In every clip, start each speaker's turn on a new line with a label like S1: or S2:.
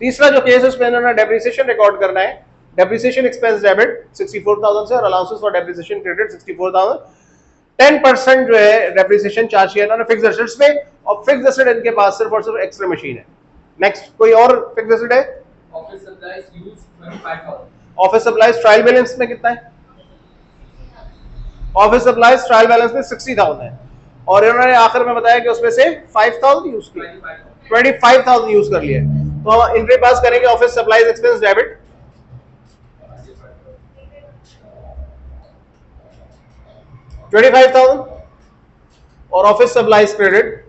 S1: तीसरा जो केस है उसमें इन्होंने डेप्रिसिएशन रिकॉर्ड करना है, डेप्रिसिएशन एक्सपेंस डेबिट 64,000 से और अलाउंसेस फॉर डेप्रिसिएशन क्रेडिट 64,000। 10% जो है डेप्रिसिएशन चार्ज किया इन्होंने फिक्स्ड एसेट्स में, और फिक्स्ड एसेट इनके पास सिर्फ और सिर्फ एक्सरे मशीन है। नेक्स्ट कोई और फिक्स्ड एसेट है?
S2: Office supplies use 25,000।
S1: Office supplies trial balance में कितना है? ऑफिस सप्लाईज ट्रायल बैलेंस में 60,000 है, और इन्होंने आखिर में बताया कि उसमें से 5,000 यूज किया, 25,000 यूज कर लिया। तो हम एंट्री पास करेंगे ऑफिस सप्लाईज एक्सपेंस डेबिट 25,000 और ऑफिस सप्लाईज क्रेडिट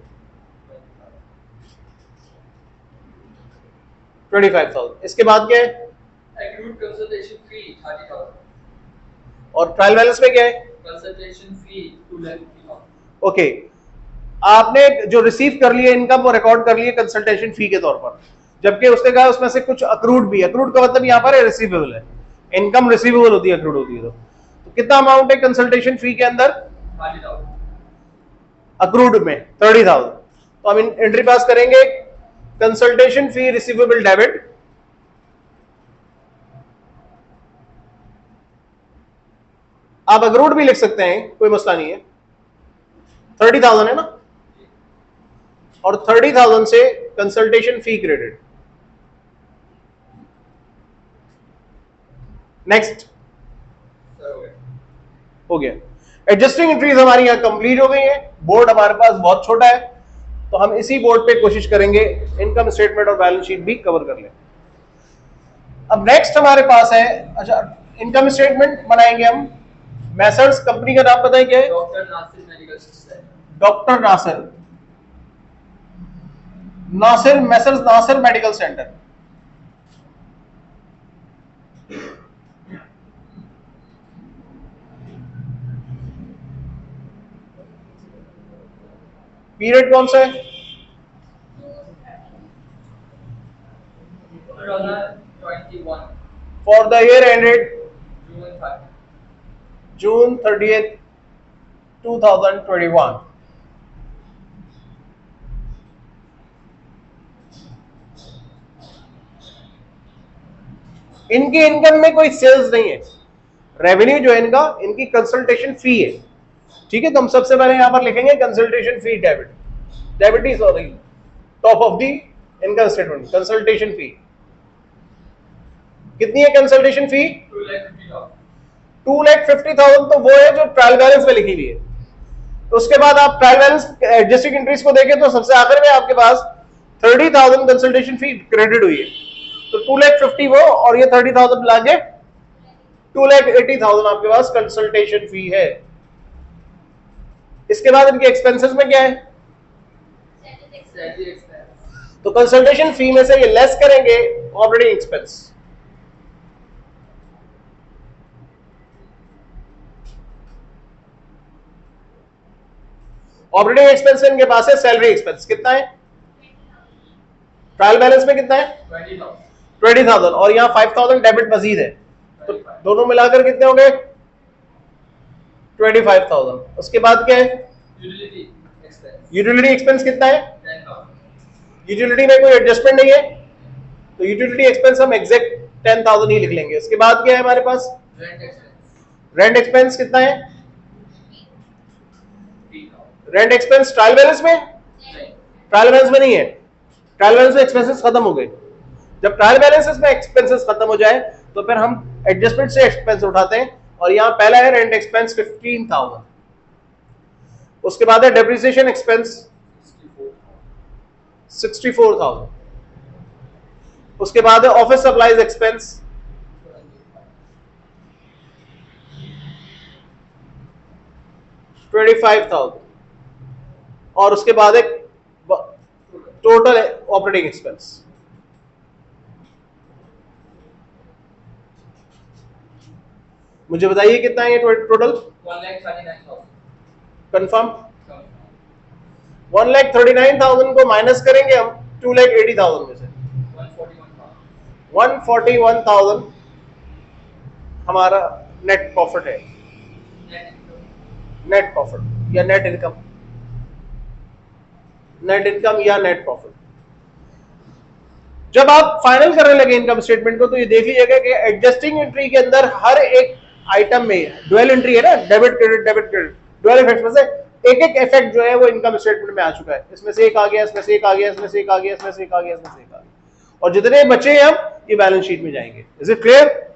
S1: 25,000। इसके बाद क्या है?
S2: एक्रूड कंसल्टेशन फी 30,000
S1: और ट्रायल बैलेंस में क्या है?
S2: कंसल्टेशन फी 2,50,000।
S1: ओके, आपने जो रिसीव कर लिए इनकम वो रिकॉर्ड कर लिए कंसल्टेशन फी के तौर पर, जबकि उसने कहा उसमें से कुछ अक्रूड भी। अक्रूड का मतलब यहाँ पर रिसीवेबल है, इनकम रिसीवेबल होती है, अक्रूड होती है। तो कितना अमाउंट है कंसल्टेशन फी के अंदर?
S2: 30,000।
S1: अक्रूड में 30,000। तो हम एंट्री पास करेंगे कंसल्टेशन फी रिसीवेबल डेबिट आप अक्रूड भी लिख सकते हैं, कोई मसला नहीं है। 30,000 है ना, और 30,000 से कंसल्टेशन फी क्रेडिट। नेक्स्ट हो गया। एडजस्टिंग एंट्रीज हमारी यहां कंप्लीट हो गई है। बोर्ड हमारे पास बहुत छोटा है, तो हम इसी बोर्ड पे कोशिश करेंगे इनकम स्टेटमेंट और बैलेंस शीट भी कवर कर लें। अब नेक्स्ट हमारे पास है, अच्छा इनकम स्टेटमेंट बनाएंगे हम। मैसर्स कंपनी का नाम बताएं क्या है?
S2: Doctor Nasir medical centre.
S1: Doctor Nasir messrs Nasir medical centre. Period कौन सा है?
S2: 2021
S1: for the year ended
S2: June 30।
S1: June 30th 2021। इनकी इनकम में कोई सेल्स नहीं है, रेवेन्यू जो है इनका, इनकी कंसल्टेशन फी है। ठीक है, तो हम सबसे पहले यहां पर लिखेंगे consultation fee debit, debit is sorry top of the income statement. Consultation fee कितनी है? कंसल्टेशन फी
S2: 2,50,000।
S1: 2,50,000 तो वो है जो ट्रायल बैलेंस में लिखी हुई है। तो उसके बाद आप ट्रायल बैलेंस एडजस्टिंग एंट्रीज को देखें तो सबसे आखिर में आपके पास 30,000 कंसल्टेशन फी क्रेडिट हुई है। तो 2,50,000 वो, और ये 30,000 मिला के 2,80,000 आपके पास कंसल्टेशन फी है। इसके बाद इनके एक्सपेंसेस में क्या है?
S2: Salary expense.
S1: तो कंसल्टेशन फी में से ये लेस करेंगे ऑपरेटिंग एक्सपेंस। ऑपरेटिंग एक्सपेंस इनके पास है सैलरी एक्सपेंस, कितना है? ट्रायल बैलेंस में कितना है?
S2: 20,000।
S1: 20,000, और यहाँ 5,000 डेबिट मजीद है, तो दोनों मिलाकर कितने हो गए? 25,000। उसके बाद क्या है?
S2: यूटिलिटी एक्सपेंस
S1: यूटिलिटी एक्सपेंस कितना है?
S2: 10,000।
S1: यूटिलिटी में कोई एडजस्टमेंट नहीं है, तो यूटिलिटी एक्सपेंस हम एग्जैक्ट 10,000 ही लिख लेंगे। उसके बाद क्या है हमारे पास?
S2: रेंट एक्सपेंस
S1: रेंट एक्सपेंस कितना है?
S2: 3,000।
S1: रेंट एक्सपेंस ट्रायल बैलेंस में?
S2: नहीं,
S1: ट्रायल बैलेंस में नहीं है, ट्रायल बैलेंस में एक्सपेंसेस खत्म हो गए। जब ट्रायल बैलेंसेस में एक्सपेंसेस खत्म हो जाए तो फिर हम एडजस्टमेंट से एक्सपेंस उठाते हैं, और यहाँ पहला है रेंट एक्सपेंस 15,000। उसके बाद है डेप्रिसिएशन एक्सपेंस 64,000। उसके बाद है ऑफिस सप्लाईज एक्सपेंस 25,000, और उसके बाद एक टोटल ऑपरेटिंग एक्सपेंस। मुझे बताइए कितना है ये टोटल?
S2: 1,39,000।
S1: कंफर्म? 1,39,000 को माइनस करेंगे हम 2,80,000 में से। 141,000 हमारा नेट प्रॉफिट है, नेट प्रॉफिट या नेट इनकम, नेट इनकम या नेट प्रॉफिट। जब आप फाइनल करने लगे इनकम स्टेटमेंट को तो ये देख लीजिएगा कि एडजस्टिंग एंट्री के अंदर हर एक आइटम में ड्यूअल एंट्री है ना, डेबिट क्रेडिट ड्यूअल इफेक्ट में से एक एक इफेक्ट जो है वो इनकम स्टेटमेंट में आ चुका है। इसमें से एक आ गया, इसमें से एक आ गया, इसमें से एक आ गया, इसमें से एक आ गया, इसमें से एक आ गया, और जितने बचे हैं हम ये बैलेंस शीट में जाएंगे। Is it clear?